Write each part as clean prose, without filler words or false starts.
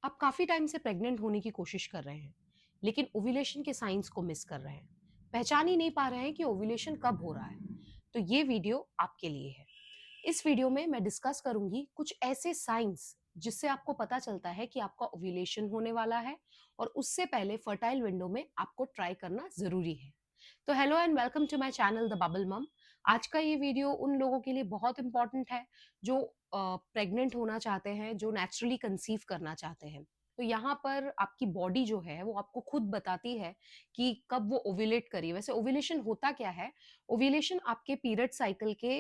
आप काफी टाइम से प्रेग्नेंट होने की कोशिश कर रहे हैं, लेकिन ओव्यूलेशन के साइंस को मिस कर रहे हैं। पहचान ही नहीं पा रहे हैं कि ओव्यूलेशन कब हो रहा है। तो ये वीडियो आपके लिए है। इस वीडियो में मैं डिस्कस करूंगी कुछ ऐसे साइंस जिससे आपको पता चलता है कि आपका ओव्यूलेशन होने वाला है और उससे पहले फर्टाइल विंडो में आपको ट्राई करना जरूरी है। तो hello and welcome to my channel The Bubble Mum. आज का ये वीडियो उन लोगों के लिए बहुत इंपॉर्टेंट है जो प्रेग्नेंट होना चाहते हैं, जो नेचुरली कंसीव करना चाहते हैं। तो यहाँ पर आपकी बॉडी जो है वो आपको खुद बताती है कि कब वो ओव्यूलेट करिए। वैसे ओव्यूलेशन होता क्या है? ओव्यूलेशन आपके पीरियड साइकिल के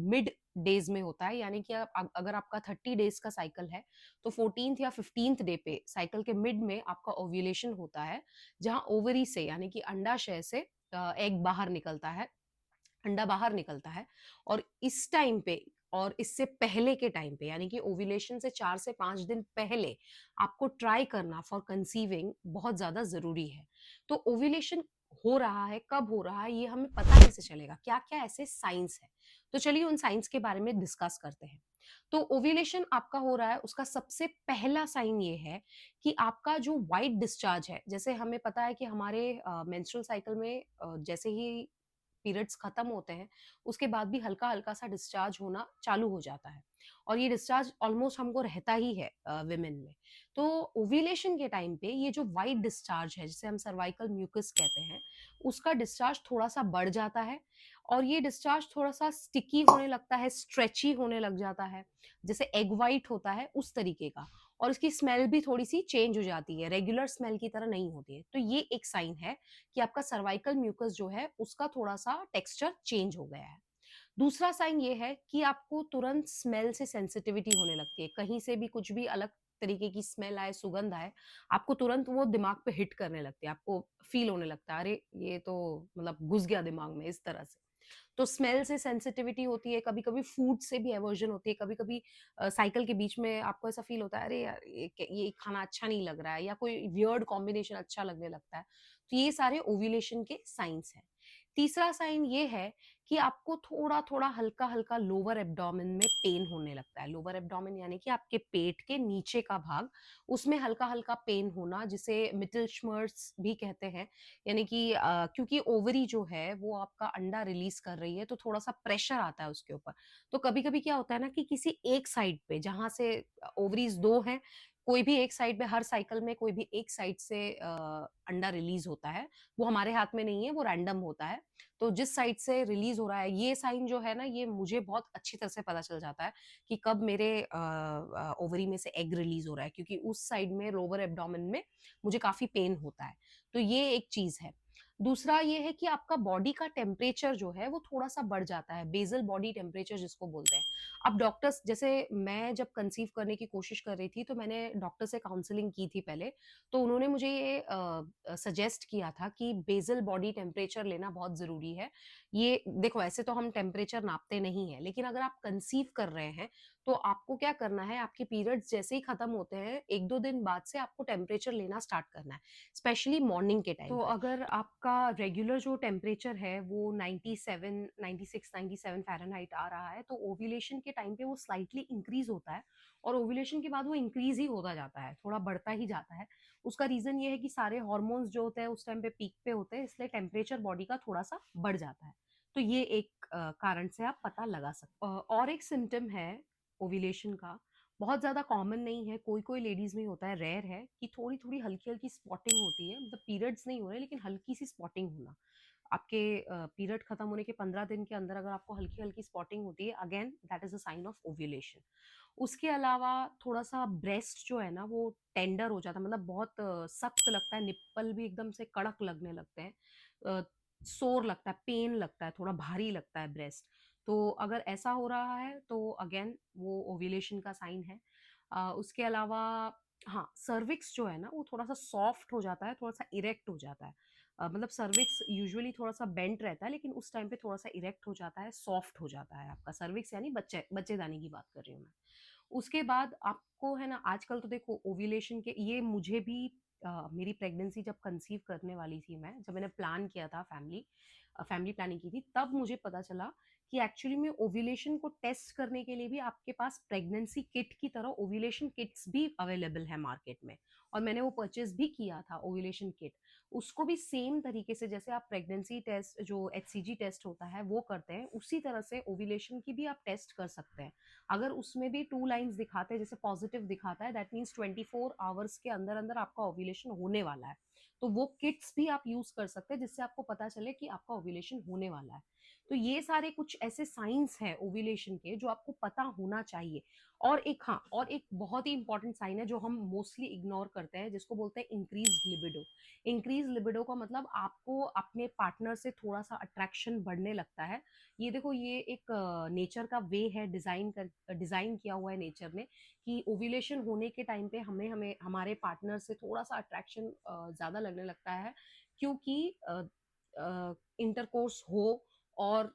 मिड डेज में होता है, यानी कि अगर आपका 30 डेज का साइकिल है तो 14th या 15th डे पे साइकिल के मिड में आपका ओव्यूलेशन होता है, जहाँ ओवरी से यानी कि अंडाशय से एग बाहर निकलता है, अंडा बाहर निकलता है। और इस टाइम पे और इससे पहले के टाइम पे यानी कि ओव्यूलेशन से 4 से 5 दिन पहले आपको ट्राई करना फॉर कंसीविंग बहुत ज्यादा जरूरी है। तो ओव्यूलेशन हो रहा है, कब हो रहा है, ये हमें पता कैसे चलेगा? क्या क्या ऐसे साइंस है? तो चलिए उन साइंस के बारे में डिस्कस करते हैं। तो ओव्यूलेशन आपका हो रहा है, उसका सबसे पहला साइन ये है कि आपका जो वाइट डिस्चार्ज है, जैसे हमें पता है कि हमारे मेंस्ट्रुअल साइकिल में जैसे ही पीरियड्स खत्म होते हैं उसके बाद भी हल्का हल्का सा डिस्चार्ज होना चालू हो जाता है। और ये डिस्चार्ज ऑलमोस्ट हमको रहता ही है विमेन में। तो ओव्यूलेशन के टाइम पे ये जो वाइट डिस्चार्ज है, जिसे हम सर्वाइकल म्यूकस कहते हैं, उसका डिस्चार्ज थोड़ा सा बढ़ जाता है। और ये डिस्चार्ज थोड़ा सा स्टिकी होने लगता है, स्ट्रेची होने लग जाता है, जैसे एग वाइट होता है उस तरीके का। और इसकी स्मेल भी थोड़ी सी चेंज हो जाती है, रेगुलर स्मेल की तरह नहीं होती है। तो ये एक साइन है कि आपका सर्वाइकल म्यूकस जो है उसका थोड़ा सा टेक्सचर चेंज हो गया है। दूसरा साइन ये है कि आपको तुरंत स्मेल से सेंसिटिविटी होने लगती है। कहीं से भी कुछ भी अलग तरीके की स्मेल आए, सुगंध आए, आपको तुरंत वो दिमाग पे हिट करने लगती है। आपको फील होने लगता है, अरे ये तो मतलब घुस गया दिमाग में, इस तरह से। तो स्मेल से सेंसिटिविटी होती है, कभी कभी फूड से भी एवर्जन होती है, कभी कभी साइकिल के बीच में आपको ऐसा फील होता है, अरे यार ये खाना अच्छा नहीं लग रहा है, या कोई वियर्ड कॉम्बिनेशन अच्छा लगने लगता है। तो ये सारे ओव्यूलेशन के साइंस हैं। तीसरा साइन ये है कि आपको थोड़ा थोड़ा हल्का हल्का लोअर एब्डोमेन में पेन होने लगता है। लोअर एब्डोमेन यानी कि आपके पेट के नीचे का भाग, उसमें हल्का हल्का पेन होना, जिसे मिटलश्मर्स भी कहते हैं। यानी कि क्योंकि ओवरी जो है वो आपका अंडा रिलीज कर रही है, तो थोड़ा सा प्रेशर आता है उसके ऊपर। तो कभी कभी क्या होता है ना कि किसी एक साइड पे, जहां से ओवरीज दो हैं, कोई भी एक साइड पे, हर साइकिल में कोई भी एक साइड से अंडा रिलीज होता है। वो हमारे हाथ में नहीं है, वो रैंडम होता है। तो जिस साइड से रिलीज हो रहा है, ये साइन जो है ना, ये मुझे बहुत अच्छी तरह से पता चल जाता है कि कब मेरे ओवरी में से एग रिलीज हो रहा है, क्योंकि उस साइड में लोअर एब्डोमेन में मुझे काफी पेन होता है। तो ये एक चीज है। दूसरा ये है कि आपका बॉडी का टेम्परेचर जो है वो थोड़ा सा बढ़ जाता है, बेसल बॉडी टेम्परेचर जिसको बोलते हैं। अब डॉक्टर्स, जैसे मैं जब कंसीव करने की कोशिश कर रही थी तो मैंने डॉक्टर से काउंसलिंग की थी पहले। तो उन्होंने मुझे ये सजेस्ट किया था कि बेसल बॉडी टेम्परेचर लेना बहुत जरूरी है। ये देखो, ऐसे तो हम टेम्परेचर नापते नहीं है, लेकिन अगर आप कंसीव कर रहे हैं तो आपको क्या करना है, आपके पीरियड्स जैसे ही खत्म होते हैं 1-2 दिन बाद से आपको टेम्परेचर लेना स्टार्ट करना है, स्पेशली मॉर्निंग के टाइम। तो अगर आपका रेगुलर जो टेम्परेचर है वो 97, 96, 97 फ़ारेनहाइट आ रहा है, तो ओव्यूलेशन के टाइम पे वो स्लाइटली इंक्रीज होता है। और ओव्यूलेशन के बाद वो इंक्रीज ही होता जाता है, थोड़ा बढ़ता ही जाता है। उसका रीजन ये है कि सारे हॉर्मोन्स जो होते हैं उस टाइम पे पीक पे होते हैं, इसलिए टेम्परेचर बॉडी का थोड़ा सा बढ़ जाता है। तो ये एक कारण से आप पता लगा सकते और एक सिम्टम है ओव्यूलेशन का, बहुत ज़्यादा कॉमन नहीं है, कोई-कोई लेडीज़ में होता है, रेयर है, कि थोड़ी-थोड़ी हल्की-हल्की स्पॉटिंग होती है। मतलब पीरियड्स नहीं हो रहे, लेकिन हल्की-सी स्पॉटिंग होना। आपके पीरियड खत्म होने के 15 दिन के अंदर अगर आपको हल्की-हल्की स्पॉटिंग होती है, again that is a sign of ovulation. उसके अलावा थोड़ा-सा ब्रेस्ट जो है ना वो टेंडर हो जाता है, मतलब बहुत सख्त लगता है, निप्पल भी एकदम से कड़क लगने लगते हैं। अ, सोर लगता है, पेन लगता है, थोड़ा भारी लगता है ब्रेस्ट। तो अगर ऐसा हो रहा है तो अगेन वो ओव्यूलेशन का साइन है। उसके अलावा हाँ, सर्विक्स जो है ना वो थोड़ा-सा सॉफ्ट हो जाता है, थोड़ा-सा इरेक्ट हो जाता है। मतलब सर्विक्स यूजुअली थोड़ा-सा बेंट रहता है, लेकिन उस टाइम पे थोड़ा-सा इरेक्ट हो जाता है, सॉफ्ट हो जाता है आपका सर्विक्स, यानी बच्चेदानी की बात कर रही हूँ मैं। उसके बाद आपको है ना, आजकल तो देखो ओव्यूलेशन के ये मुझे भी मेरी प्रेगनेंसी जब कंसीव करने वाली थी मैं, जब मैंने प्लान किया था फैमिली, फैमिली प्लानिंग की थी, तब मुझे पता चला कि एक्चुअली में ओव्यूलेशन को टेस्ट करने के लिए भी आपके पास प्रेगनेंसी किट की तरह ओव्यूलेशन किट्स भी अवेलेबल है मार्केट में, और मैंने वो परचेज भी किया था ओव्यूलेशन किट। उसको भी सेम तरीके से जैसे आप प्रेगनेंसी टेस्ट जो एचसीजी टेस्ट होता है वो करते हैं, उसी तरह से ओव्यूलेशन की भी आप टेस्ट कर सकते हैं। अगर उसमें भी 2 लाइन्स दिखाते हैं, जैसे पॉजिटिव दिखाता है, दैट मीन्स 24 आवर्स के अंदर अंदर आपका ओव्यूलेशन होने वाला है। तो वो किट्स भी आप यूज कर सकते हैं जिससे आपको पता चले कि आपका ओव्यूलेशन होने वाला है। तो ये सारे कुछ ऐसे साइंस हैं ओव्यूलेशन के जो आपको पता होना चाहिए। और एक, हाँ, और एक बहुत ही इंपॉर्टेंट साइन है जो हम मोस्टली इग्नोर करते हैं, जिसको बोलते हैं इंक्रीज लिबिडो। इंक्रीज लिबिडो का मतलब आपको अपने पार्टनर से थोड़ा सा अट्रैक्शन बढ़ने लगता है। ये देखो, ये एक नेचर का वे है, डिजाइन किया हुआ है नेचर ने, कि ओव्यूलेशन होने के टाइम पे हमें हमें हमारे पार्टनर से थोड़ा सा अट्रैक्शन ज्यादा लगने लगता है, क्योंकि इंटरकोर्स हो और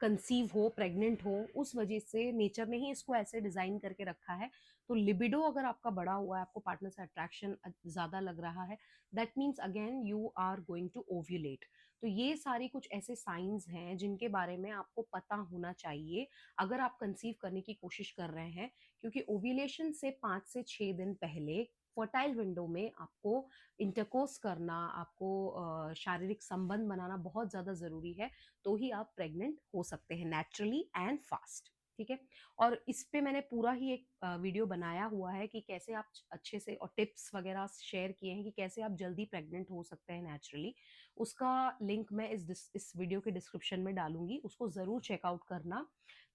कंसीव हो, प्रेग्नेंट हो, उस वजह से नेचर ने ही इसको ऐसे डिजाइन करके रखा है। तो लिबिडो अगर आपका बढ़ा हुआ है, आपको पार्टनर से अट्रैक्शन ज्यादा लग रहा है, that means again you are going to ovulate. तो ये सारी कुछ ऐसे साइंस हैं जिनके बारे में आपको पता होना चाहिए अगर आप कंसीव करने की कोशिश कर रहे हैं, क्योंकि ओव्यूलेशन से 5 से 6 दिन पहले फर्टाइल विंडो में आपको इंटरकोर्स करना, आपको शारीरिक संबंध बनाना बहुत ज्यादा जरूरी है। तो ही आप प्रेग्नेंट हो सकते हैं नेचुरली एंड फास्ट। ठीक है। और इस पे मैंने पूरा ही एक वीडियो बनाया हुआ है कि कैसे आप अच्छे से, और टिप्स वगैरह शेयर किए हैं कि कैसे आप जल्दी प्रेग्नेंट हो सकते हैं नेचुरली। उसका लिंक मैं इस वीडियो के डिस्क्रिप्शन में डालूंगी, उसको जरूर चेकआउट करना।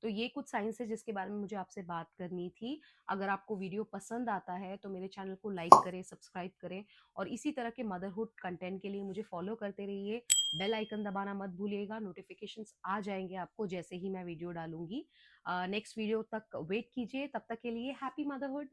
तो ये कुछ साइंस है जिसके बारे में मुझे आपसे बात करनी थी। अगर आपको वीडियो पसंद आता है तो मेरे चैनल को लाइक करें, सब्सक्राइब करें, और इसी तरह के मदरहुड कंटेंट के लिए मुझे फॉलो करते रहिए। बेल आइकन दबाना मत भूलिएगा, नोटिफिकेशंस आ जाएंगे आपको जैसे ही मैं वीडियो डालूंगी। नेक्स्ट वीडियो तक वेट कीजिए, तब तक के लिए हैप्पी मदरहुड।